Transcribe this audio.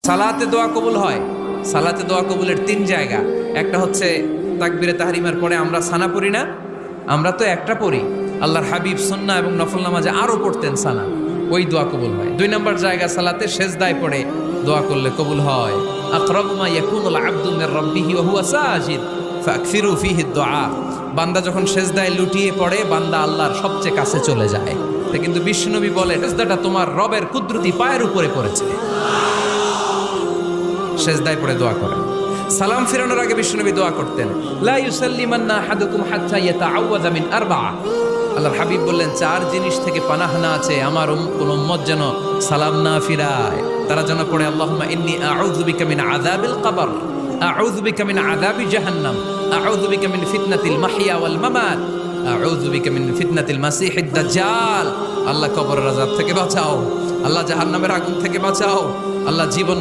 সালাতে দোয়া কবুল হয়। সালাতে দোয়া কবুলের 3 জায়গা। একটা হচ্ছে তাকবীরে তাহরিমার পরে আমরা সানা পড়ি না, আমরা তো একটা পড়ি। আল্লাহর হাবিব সুন্নাহ এবং নফল নামাজে আরো পড়তেন সানা, ওই দোয়া কবুল হয়। 2 নম্বর জায়গা সালাতে সেজদায় পড়ে দোয়া করলে কবুল হয়। আকরাবু মা ইয়াকুনুল আবদু মির রাব্বিহি ওয়া হুয়া সাজিদ ফাকসিরু ফীহি দুআ। বান্দা যখন সেজদায় লুটিয়ে পড়ে, বান্দা আল্লাহর সবচেয়ে কাছে চলে যায়। তা কিন্তু বিশ্বনবী বলে সেজদাটা তোমার রবের কুদরতি পায়ের উপরে পড়েছে। সেজদায় পড়ে দোয়া করেন। সালাম ফিরানোর আগে বিশ্বনবী দোয়া করতেন, লা ইউসাল্লিমান্না আহাদুকুম হাত্তা ইয়াতাআওয়াযা মিন আরবা'a। আল্লাহর হাবিব বললেন 4 জিনিস থেকে পানাহ না আছে আমার কোন উম্মত যেন সালাম না ফিরায়। তারা যেন পড়ে আল্লাহুম্মা ইন্নী আউযু বিকা মিন আযাবিল কবর, আউযু বিকা মিন আযাবি জাহান্নাম, আউযু বিকা মিন ফিতনাতিল মাহইয়া ওয়াল মামাত, আউযু বিকা মিন ফিতনাতিল মাসিহিদ দাজ্জাল। আল্লাহ কবরের আযাব থেকে বাঁচাও, আল্লাহ জাহান্নামের আগুন থেকে বাঁচাও, আল্লাহ জীবন